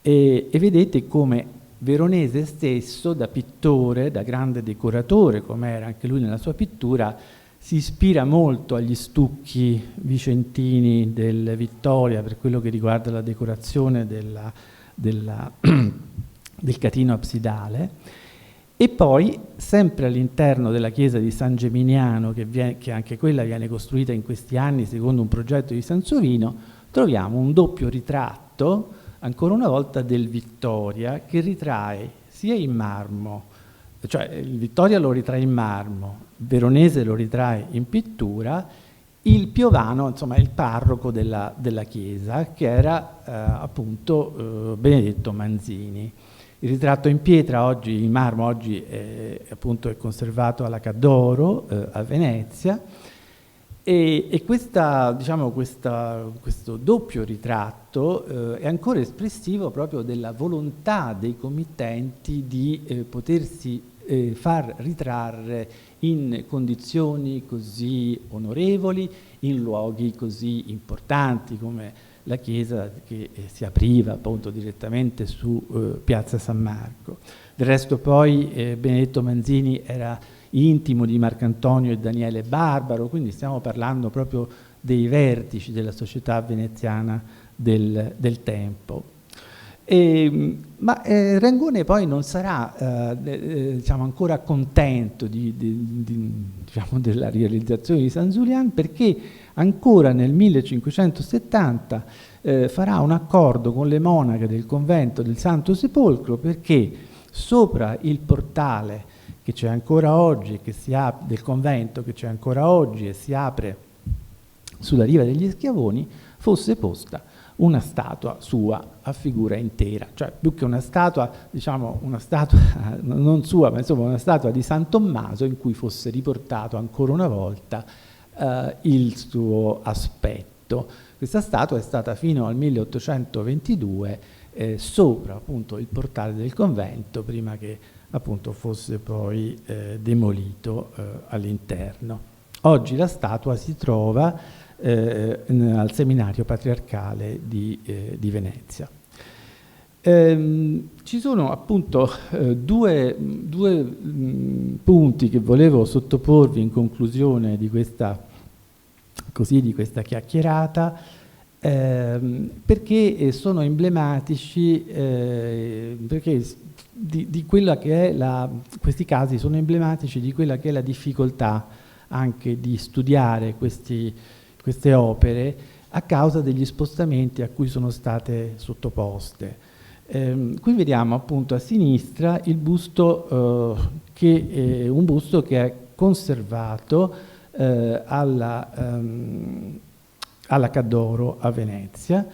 e vedete come Veronese stesso, da pittore, da grande decoratore, come era anche lui nella sua pittura, si ispira molto agli stucchi vicentini del Vittoria per quello che riguarda la decorazione del catino absidale. E poi, sempre all'interno della chiesa di San Geminiano, che anche quella viene costruita in questi anni secondo un progetto di Sansovino, troviamo un doppio ritratto, ancora una volta del Vittoria, che ritrae sia in marmo, cioè il Vittoria lo ritrae in marmo, Veronese lo ritrae in pittura, il Piovano, insomma il parroco della chiesa, che era appunto Benedetto Manzini. Il ritratto in pietra oggi, in marmo, oggi appunto è conservato alla Cadoro a Venezia, e questo doppio ritratto è ancora espressivo proprio della volontà dei committenti di potersi far ritrarre in condizioni così onorevoli, in luoghi così importanti come la chiesa che si apriva appunto direttamente su Piazza San Marco. Del resto poi Benedetto Manzini era intimo di Marcantonio e Daniele Barbaro, quindi stiamo parlando proprio dei vertici della società veneziana del tempo. Rangone poi non sarà diciamo ancora contento diciamo, della realizzazione di San Zulian, perché ancora nel 1570 farà un accordo con le monache del convento del Santo Sepolcro, perché sopra il portale che c'è ancora oggi, del convento che c'è ancora oggi e si apre sulla riva degli Schiavoni, fosse posta una statua sua a figura intera, cioè più che una statua, diciamo una statua non sua, ma insomma una statua di San Tommaso in cui fosse riportato ancora una volta il suo aspetto. Questa statua è stata fino al 1822 sopra appunto il portale del convento, prima che appunto fosse poi demolito all'interno. Oggi la statua si trova al seminario patriarcale di Venezia. Ci sono appunto due punti che volevo sottoporvi in conclusione di questa chiacchierata, perché sono emblematici, perché di quella che è questi casi sono emblematici di quella che è la difficoltà anche di studiare queste opere a causa degli spostamenti a cui sono state sottoposte. Qui vediamo appunto a sinistra il busto un busto che è conservato alla Cadoro a Venezia,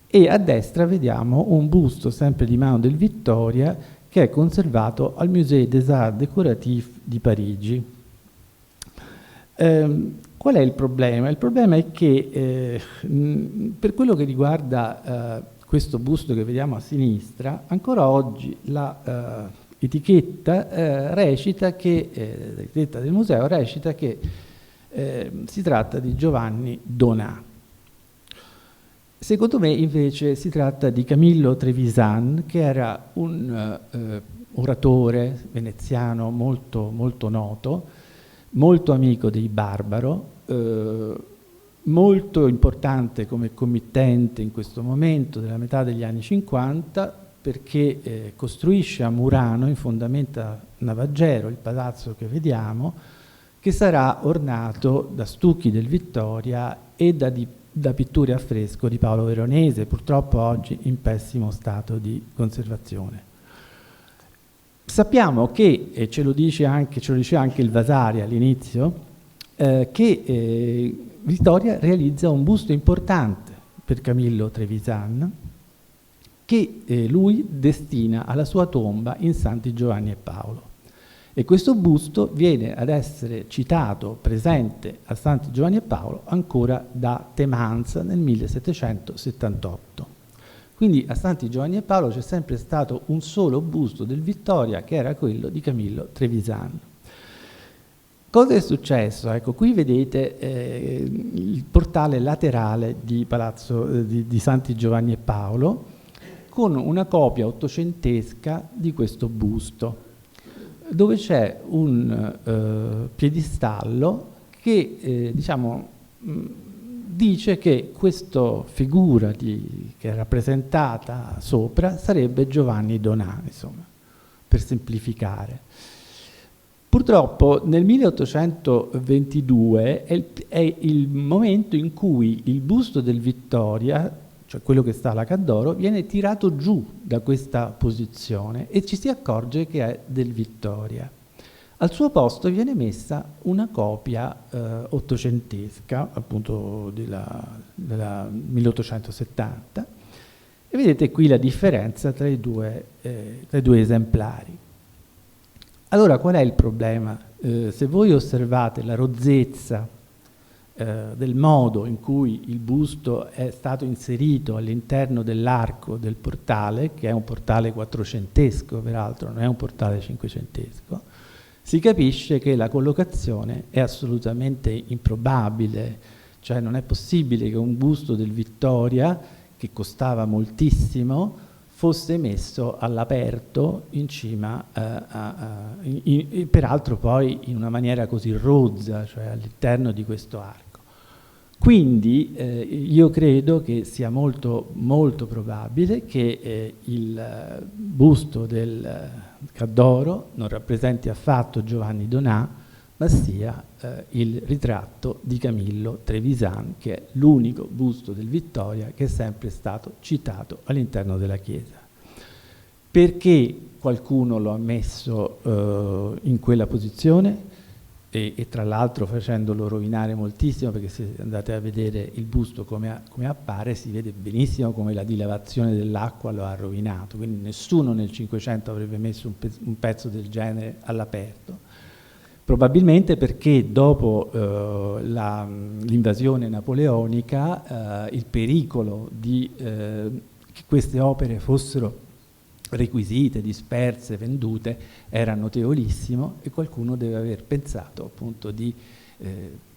e a destra vediamo un busto sempre di mano del Vittoria che è conservato al Musée des Arts Décoratifs di Parigi. Qual è il problema? Il problema è che per quello che riguarda questo busto che vediamo a sinistra, ancora oggi la etichetta recita che, l'etichetta del museo recita che si tratta di Giovanni Donà. Secondo me invece si tratta di Camillo Trevisan, che era un oratore veneziano molto, molto noto, molto amico dei Barbaro, molto importante come committente in questo momento della metà degli anni 50, perché costruisce a Murano, in fondamenta Navaggero, il palazzo che vediamo, che sarà ornato da stucchi del Vittoria e da pitture a fresco di Paolo Veronese, purtroppo oggi in pessimo stato di conservazione. Sappiamo che, e ce lo dice anche il Vasari all'inizio, che Vittoria realizza un busto importante per Camillo Trevisan, che lui destina alla sua tomba in Santi Giovanni e Paolo. E questo busto viene ad essere citato, presente a Santi Giovanni e Paolo, ancora da Temanza nel 1778. Quindi a Santi Giovanni e Paolo c'è sempre stato un solo busto del Vittoria, che era quello di Camillo Trevisan. Cosa è successo? Ecco, qui vedete il portale laterale di Santi Giovanni e Paolo, con una copia ottocentesca di questo busto, dove c'è un piedistallo che dice che questa figura che è rappresentata sopra sarebbe Giovanni Donà, insomma, per semplificare. Purtroppo nel 1822 è il momento in cui il busto del Vittoria, cioè quello che sta alla Cadoro, viene tirato giù da questa posizione e ci si accorge che è del Vittoria. Al suo posto viene messa una copia ottocentesca, appunto della 1870, e vedete qui la differenza tra i due esemplari. Allora qual è il problema? Se voi osservate la rozzezza del modo in cui il busto è stato inserito all'interno dell'arco del portale, che è un portale quattrocentesco peraltro, non è un portale cinquecentesco, si capisce che la collocazione è assolutamente improbabile, cioè non è possibile che un busto del Vittoria, che costava moltissimo, fosse messo all'aperto in cima, peraltro poi in una maniera così rozza, cioè all'interno di questo arco. Quindi io credo che sia molto, molto probabile che il busto del Caddoro non rappresenti affatto Giovanni Donà, ma sia il ritratto di Camillo Trevisan, che è l'unico busto del Vittoria che è sempre stato citato all'interno della chiesa. Perché qualcuno lo ha messo in quella posizione? E tra l'altro facendolo rovinare moltissimo, perché se andate a vedere il busto come appare si vede benissimo come la dilavazione dell'acqua lo ha rovinato, quindi nessuno nel Cinquecento avrebbe messo un pezzo del genere all'aperto, probabilmente perché dopo l'invasione napoleonica il pericolo di che queste opere fossero requisite, disperse, vendute, era notevolissimo, e qualcuno deve aver pensato appunto di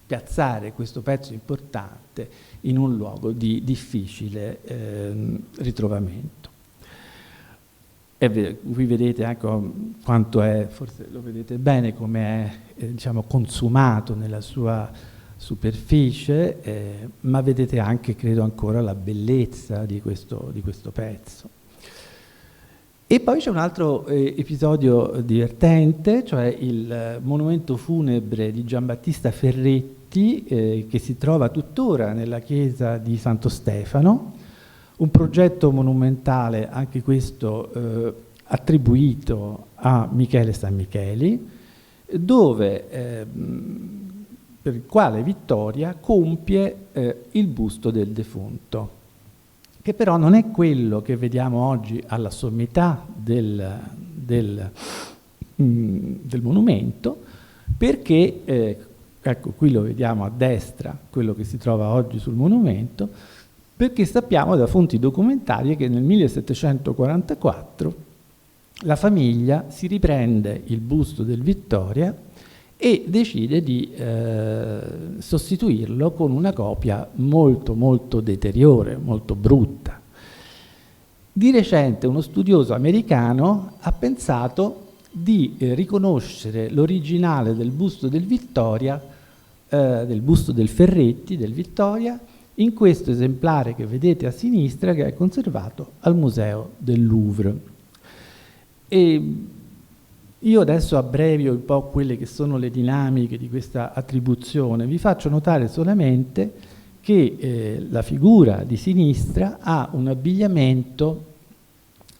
piazzare questo pezzo importante in un luogo di difficile ritrovamento. E qui vedete anche quanto è, forse lo vedete bene, come è diciamo consumato nella sua superficie, ma vedete anche, credo ancora, la bellezza di questo pezzo. E poi c'è un altro episodio divertente, cioè il monumento funebre di Giambattista Ferretti, che si trova tuttora nella chiesa di Santo Stefano, un progetto monumentale, anche questo attribuito a Michele Sammicheli, dove, per il quale Vittoria compie il busto del defunto, che però non è quello che vediamo oggi alla sommità del monumento, perché, ecco qui lo vediamo a destra, quello che si trova oggi sul monumento, perché sappiamo da fonti documentarie che nel 1744 la famiglia si riprende il busto del Vittoria e decide di sostituirlo con una copia molto molto deteriore, molto brutta. Di recente uno studioso americano ha pensato di riconoscere l'originale del busto del Vittoria, del busto del Ferretti del Vittoria, in questo esemplare che vedete a sinistra, che è conservato al Museo del Louvre. E io adesso abbrevio un po' quelle che sono le dinamiche di questa attribuzione. Vi faccio notare solamente che la figura di sinistra ha un abbigliamento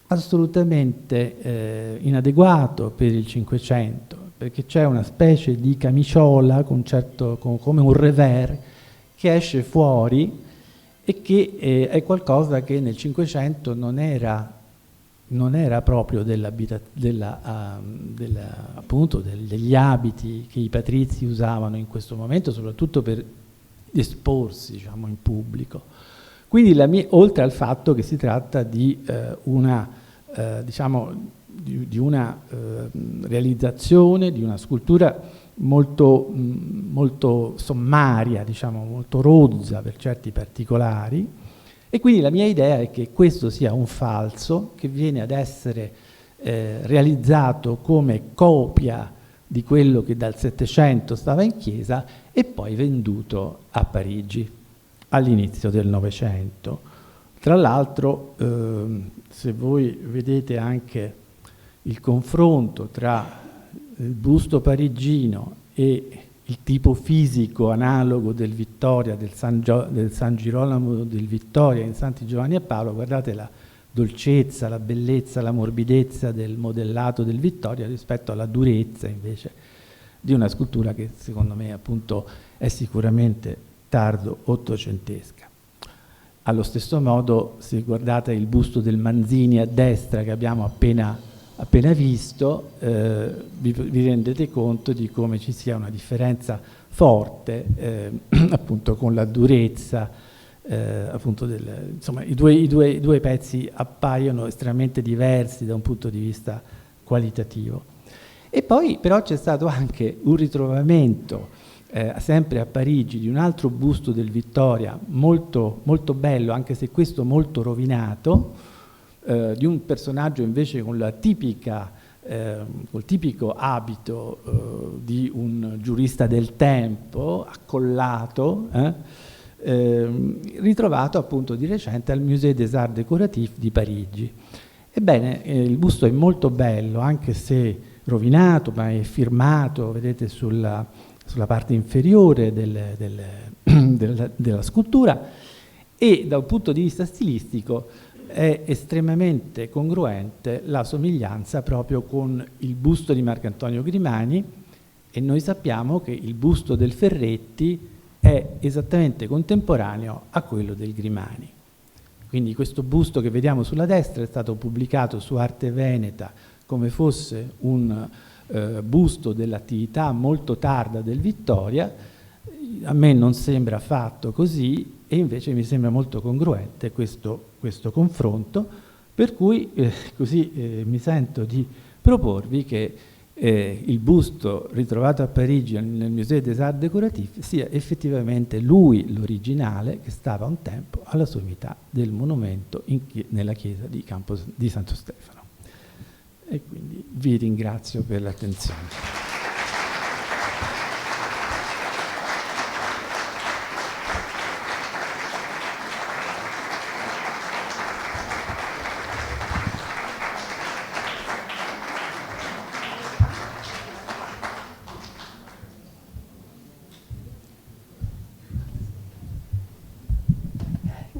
assolutamente inadeguato per il Cinquecento, perché c'è una specie di camiciola come un revers che esce fuori e che è qualcosa che nel Cinquecento non era proprio appunto degli abiti che i patrizi usavano in questo momento, soprattutto per esporsi, diciamo, in pubblico. Quindi oltre al fatto che si tratta di una realizzazione, di una scultura molto, molto sommaria, diciamo, molto rozza per certi particolari. E quindi la mia idea è che questo sia un falso che viene ad essere realizzato come copia di quello che dal Settecento stava in chiesa e poi venduto a Parigi all'inizio del Novecento. Tra l'altro, se voi vedete anche il confronto tra il busto parigino e il tipo fisico analogo del Vittoria, del San Girolamo del Vittoria in Santi Giovanni e Paolo, guardate la dolcezza, la bellezza, la morbidezza del modellato del Vittoria rispetto alla durezza invece di una scultura che secondo me appunto è sicuramente tardo ottocentesca. Allo stesso modo, se guardate il busto del Manzini a destra che abbiamo appena visto, vi rendete conto di come ci sia una differenza forte appunto con la durezza, appunto insomma i due pezzi appaiono estremamente diversi da un punto di vista qualitativo. E poi però c'è stato anche un ritrovamento sempre a Parigi di un altro busto del Vittoria molto, molto bello, anche se questo molto rovinato, di un personaggio invece con la tipica, col tipico abito di un giurista del tempo, accollato, ritrovato appunto di recente al Musée des Arts Décoratifs di Parigi. Ebbene, il busto è molto bello, anche se rovinato, ma è firmato, vedete, sulla parte inferiore della scultura, e da un punto di vista stilistico è estremamente congruente la somiglianza proprio con il busto di Marcantonio Grimani, e noi sappiamo che il busto del Ferretti è esattamente contemporaneo a quello del Grimani. Quindi questo busto che vediamo sulla destra è stato pubblicato su Arte Veneta come fosse un busto dell'attività molto tarda del Vittoria. A me non sembra affatto così, e invece mi sembra molto congruente questo confronto, per cui così mi sento di proporvi che il busto ritrovato a Parigi nel Musée des Arts Décoratifs sia effettivamente lui l'originale, che stava un tempo alla sommità del monumento nella chiesa di Santo Stefano. E quindi vi ringrazio per l'attenzione.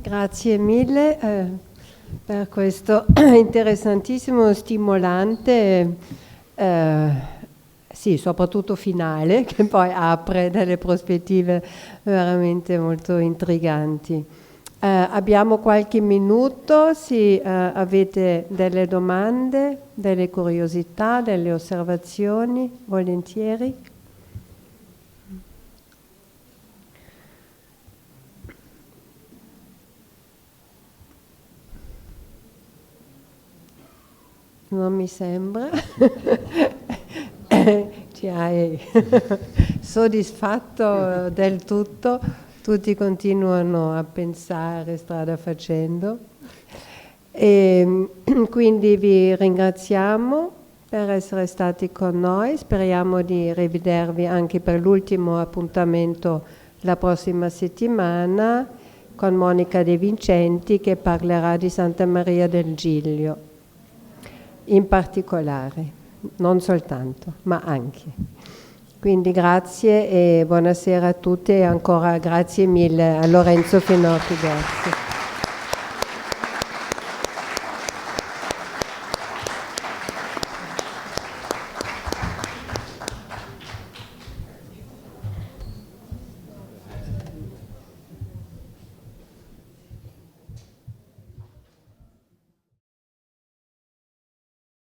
Grazie mille per questo interessantissimo, stimolante, sì, soprattutto finale, che poi apre delle prospettive veramente molto intriganti. Abbiamo qualche minuto, se avete delle domande, delle curiosità, delle osservazioni, volentieri. Non mi sembra. Ci hai soddisfatto del tutto. Tutti continuano a pensare strada facendo. E quindi vi ringraziamo per essere stati con noi. Speriamo di rivedervi anche per l'ultimo appuntamento la prossima settimana con Monica De Vincenti, che parlerà di Santa Maria del Giglio. In particolare, non soltanto, ma anche. Quindi grazie e buonasera a tutti, e ancora grazie mille a Lorenzo Finocchi. Grazie.